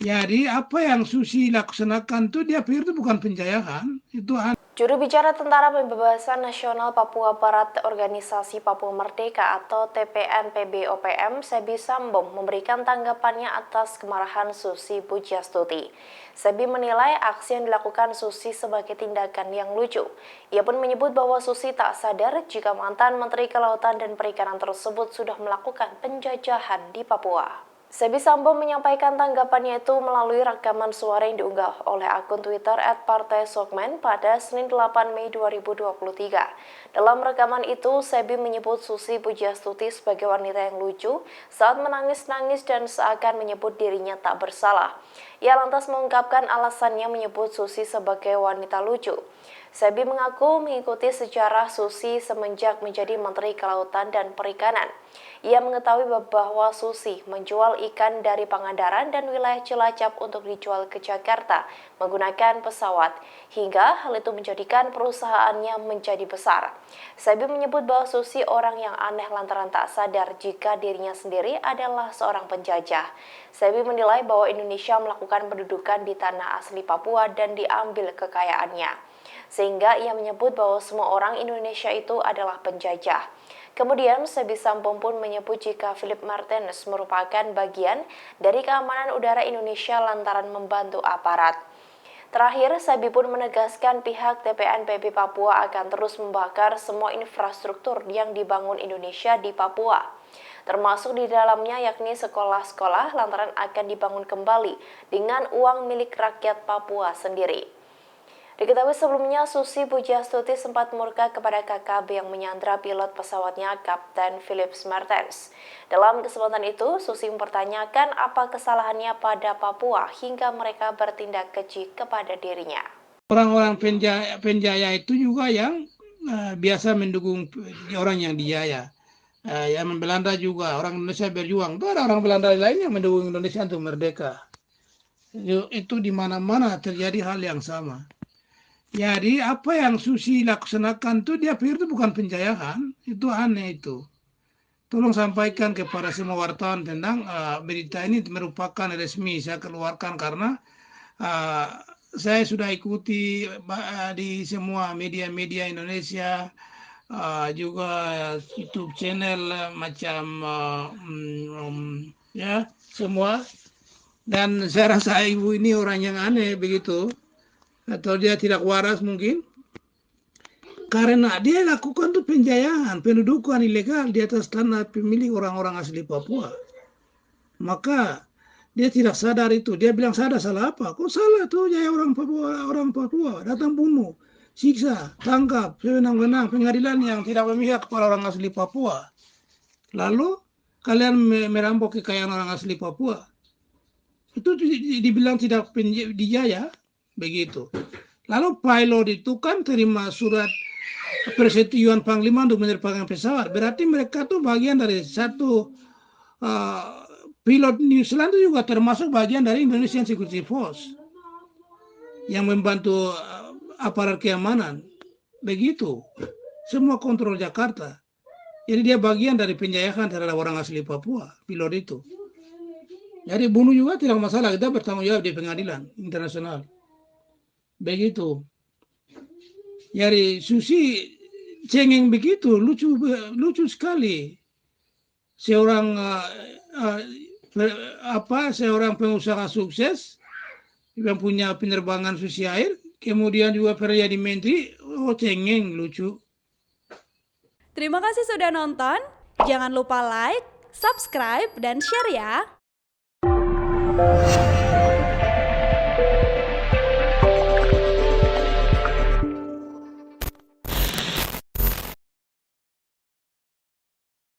Jadi apa yang Susi laksanakan itu dia pikir itu bukan penjajahan, itu Juru bicara Tentara Pembebasan Nasional Papua Barat Organisasi Papua Merdeka atau TPNPB-OPM, Sebi Sambom memberikan tanggapannya atas kemarahan Susi Pujiastuti. Sebi menilai aksi yang dilakukan Susi sebagai tindakan yang lucu. Ia pun menyebut bahwa Susi tak sadar jika mantan Menteri Kelautan dan Perikanan tersebut sudah melakukan penjajahan di Papua. Sebi Sambo menyampaikan tanggapannya itu melalui rekaman suara yang diunggah oleh akun Twitter @partaisokmen pada Senin 8 Mei 2023. Dalam rekaman itu, Sebi menyebut Susi Pujiastuti sebagai wanita yang lucu saat menangis-nangis dan seakan menyebut dirinya tak bersalah. Ia lantas mengungkapkan alasannya menyebut Susi sebagai wanita lucu. Sebi mengaku mengikuti sejarah Susi semenjak menjadi Menteri Kelautan dan Perikanan. Ia mengetahui bahwa Susi menjual ikan dari Pangandaran dan wilayah Cilacap untuk dijual ke Jakarta menggunakan pesawat, hingga hal itu menjadikan perusahaannya menjadi besar. Sebi menyebut bahwa Susi orang yang aneh lantaran tak sadar jika dirinya sendiri adalah seorang penjajah. Sebi menilai bahwa Indonesia melakukan pendudukan di tanah asli Papua dan diambil kekayaannya, sehingga ia menyebut bahwa semua orang Indonesia itu adalah penjajah. Kemudian Sebi Sambom pun menyebut jika Philip Martinez merupakan bagian dari keamanan udara Indonesia lantaran membantu aparat. Terakhir, Sebi pun menegaskan pihak TPNPB Papua akan terus membakar semua infrastruktur yang dibangun Indonesia di Papua, termasuk di dalamnya yakni sekolah-sekolah lantaran akan dibangun kembali dengan uang milik rakyat Papua sendiri. Diketahui sebelumnya, Susi Pujiastuti sempat murka kepada KKB yang menyandra pilot pesawatnya Kapten Philip Martens. Dalam kesempatan itu, Susi mempertanyakan apa kesalahannya pada Papua hingga mereka bertindak keji kepada dirinya. orang-orang penjaya itu juga yang biasa mendukung orang yang dijaya. Yang Belanda juga, orang Indonesia berjuang. Itu ada orang Belanda lain yang mendukung Indonesia untuk merdeka. Itu di mana-mana terjadi hal yang sama. Jadi apa yang Susi laksanakan itu dia pikir itu bukan penjajahan, itu aneh itu. Tolong sampaikan kepada semua wartawan tentang berita ini merupakan resmi saya keluarkan karena saya sudah ikuti di semua media-media Indonesia, juga YouTube channel macam ya semua, dan saya rasa ibu ini orang yang aneh begitu, atau dia tidak waras mungkin, karena dia lakukan tuh penjajahan, pendudukan ilegal di atas tanah pemilik orang-orang asli Papua. Maka dia tidak sadar itu. Dia bilang sadar salah apa? Kok salah tuh jaya orang Papua datang bunuh, siksa, tangkap, sewenang-wenang, pengadilan yang tidak memihak kepada orang asli Papua. Lalu kalian merampok kekayaan orang asli Papua. Itu dibilang tidak dijaya, begitu. Lalu pilot itu kan terima surat persetujuan Panglima untuk menerbangkan pesawat. Berarti mereka tuh bagian dari satu pilot New Zealand itu juga termasuk bagian dari Indonesian Security Force yang membantu aparat keamanan. Begitu. Semua kontrol Jakarta. Jadi dia bagian dari penjajahan terhadap orang asli Papua, pilot itu. Jadi bunuh juga tidak masalah, kita bertanggung jawab di pengadilan internasional. Begitu. Jadi Susi cengeng begitu, lucu sekali. Seorang seorang pengusaha sukses yang punya penerbangan Susi Air, kemudian juga pernah jadi menteri, cengeng, lucu. Terima kasih sudah nonton. Jangan lupa like, subscribe, dan share ya.